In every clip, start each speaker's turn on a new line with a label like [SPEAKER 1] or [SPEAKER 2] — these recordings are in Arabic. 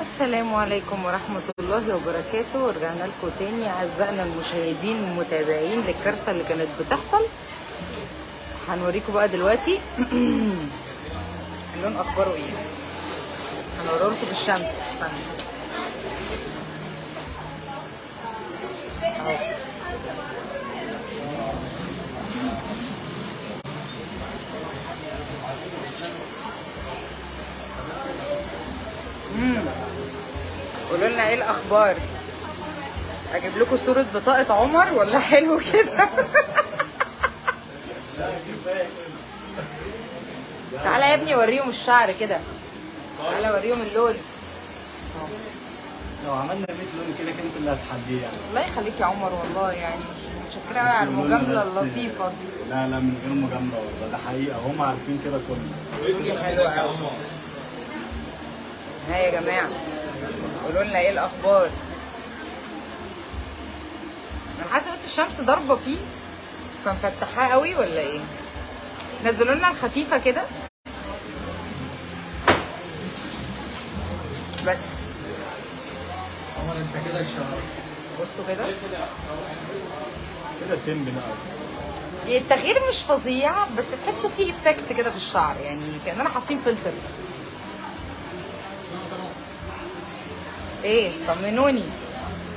[SPEAKER 1] السلام عليكم ورحمة الله وبركاته. ورجعنا لكم تاني أعزائنا المشاهدين والمتابعين للكارثة اللي كانت بتحصل. هنوريكم بقى دلوقتي اللون أخباره إيه. هنوريه لكم بالشمس. أهو. قولوا لنا ايه الاخبار. اجيب لكم صورة بطاقة عمر ولا حلو كده؟ تعالى يا ابني وريهم الشعر كده. تعالى وريهم اللون.
[SPEAKER 2] لو عملنا 100 لون كده كنت اللي هتحديه يعني.
[SPEAKER 1] الله يخليك يا عمر، والله يعني متشكرة على المجاملة اللطيفة دي.
[SPEAKER 2] لا من غير مجاملة والله، ده حقيقة هم عارفين كده كله.
[SPEAKER 1] حلوة قوي. ها يا جماعة قولوا لنا ايه الاخبار. انا حاسه بس الشمس ضاربه فيه فمفتحاه قوي ولا ايه. نزلوا لنا الخفيفه كده بس.
[SPEAKER 2] عمر انت كده الشهر.
[SPEAKER 1] بصوا كده
[SPEAKER 2] كده سيمبل قوي.
[SPEAKER 1] التغيير مش فظيع بس تحسوا فيه افكت كده في الشعر، يعني كاننا حاطين فلتر. ايه طمنوني،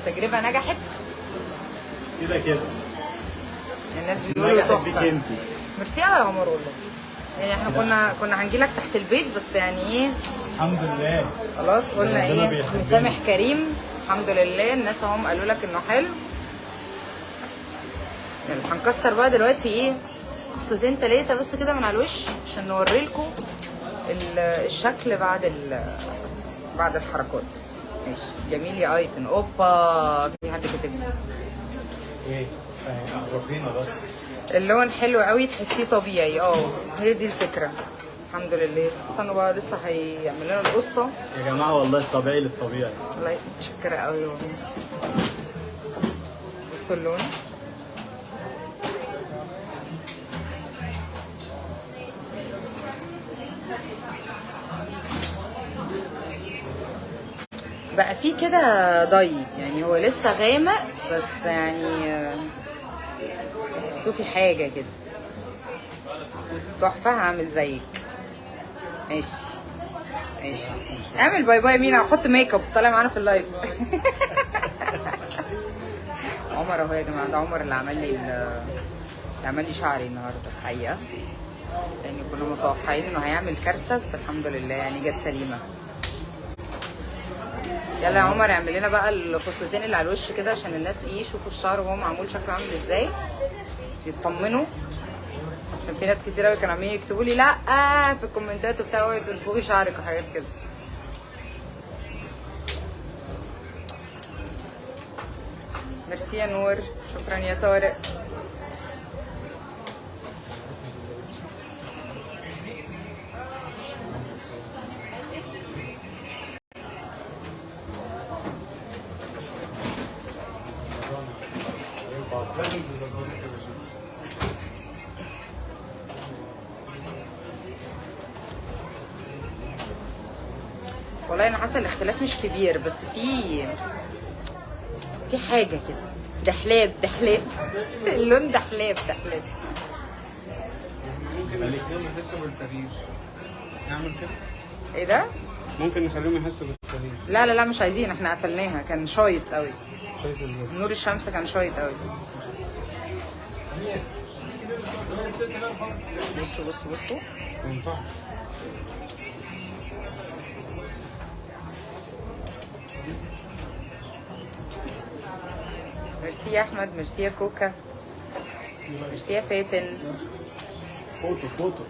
[SPEAKER 1] التجربه نجحت
[SPEAKER 2] كده
[SPEAKER 1] الناس بيقولوا
[SPEAKER 2] تحفه.
[SPEAKER 1] انت ميرسي قوي يا عمر والله. يعني احنا كنا هنجيلك تحت البيت بس يعني ايه
[SPEAKER 2] الحمد لله
[SPEAKER 1] خلاص قلنا ايه مسامح كريم. الحمد لله الناس اهم قالوا لك انه حلو. يعني هنكسر بقى دلوقتي ايه خصلتين تلاتة بس كده من على الوش عشان نوريلكم الشكل بعد الحركات. ماشي جميل يا ايتن. اوبا في حد كاتب
[SPEAKER 2] ايه عرفينا بس.
[SPEAKER 1] اللون حلو قوي تحسيه طبيعي. هي دي الفكره. الحمد لله. استنوا بقى لسه هيعمل لنا القصه
[SPEAKER 2] يا جماعه والله الطبيعي للطبيعي.
[SPEAKER 1] والله متشكره قوي والله. بصوا اللون بقى فيه كده ضي، يعني هو لسه غامق بس يعني تحسوه في حاجه كده تحفه. هعمل زيك. ماشي اعمل باي باي. مين هحط ميك اب طالع معانا في اللايف. عمر اهو يا جماعه. ده عمر اللي عمل لي شعري النهارده الحقيقه، يعني كنا متوقعين انه هيعمل كارثه بس الحمد لله يعني جت سليمه. يلا يا عمر اعمل لنا بقى الخصلتين اللي على الوش كده عشان الناس يشوفوا الشعر وهو معمول شكله عامل ازاي، يطمنوا. عشان في ناس كتير قوي كانوا عاملين يكتبوا لي لا في الكومنتات وبتاع اوعي تصبغي شعرك وحاجات كده. ميرسي يا نور. شكرا يا طارق. والله انا حاسه الاختلاف مش كبير بس في حاجه كده دحلاب اللون دحلاب.
[SPEAKER 2] ممكن نخليهم يحسوا بالتغيير. نعمل كده؟
[SPEAKER 1] ايه ده؟
[SPEAKER 2] ممكن نخليهم يحسوا بالتغيير.
[SPEAKER 1] لا مش عايزين، احنا قفلناها. كان شايط قوي.
[SPEAKER 2] شايف ازاي؟
[SPEAKER 1] نور الشمس كان شايط قوي. بصوا
[SPEAKER 2] ما ينفعش.
[SPEAKER 1] ميرسي يا احمد. ميرسي يا كوكا. ميرسي يا فاتن.
[SPEAKER 2] فوتو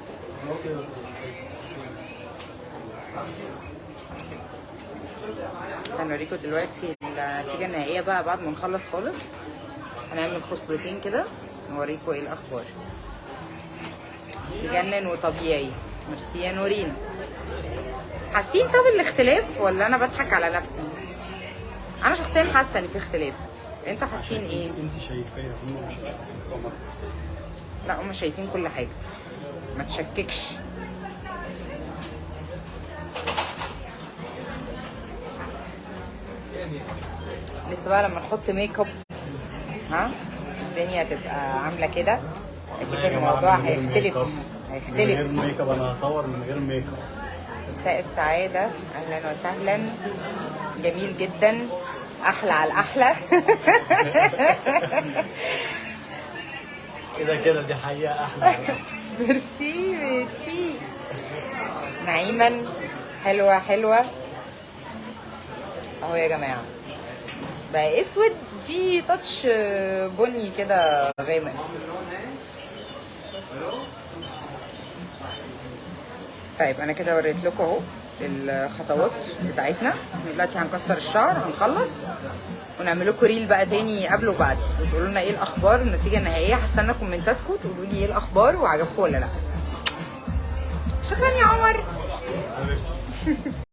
[SPEAKER 1] هنوريكم دلوقتي النتيجه النهائيه بقى بعد ما نخلص خالص. هنعمل خصلتين كده نوريكم ايه الاخبار. يجنن وطبيعي. ميرسي يا نورين. حاسين طب الاختلاف ولا انا بضحك على نفسي؟ انا شخصيا حاسه ان في اختلاف. انتوا حاسين ايه؟
[SPEAKER 2] انت شايفاه هم مش شايفين.
[SPEAKER 1] لا هم شايفين كل حاجه. ما تشككش. لسه بقى لما نحط ميك اب ها الدنيا تبقى عامله كده، اكيد الموضوع هيختلف
[SPEAKER 2] من غير ميك اب، انا هصور من غير ميك اب.
[SPEAKER 1] مساء السعاده، اهلا وسهلا، جميل جدا، احلى على الاحلى.
[SPEAKER 2] كده دي حقيقه احلى.
[SPEAKER 1] ميرسي ميرسي. نعيما حلوه حلوه اهو يا جماعه، بقى اسود في تاتش بني كده غامق. طيب انا كده وريت لكم اهو الخطوات بتاعتنا. دلوقتي هنكسر الشعر، هنخلص ونعمل لكم ريل بقى تاني قبل وبعد، وتقولوا لنا ايه الاخبار، النتيجه النهائيه. هستنى كومنتاتكم تقولوا لي ايه الاخبار وعجبكم ولا لا. شكرا يا عمر.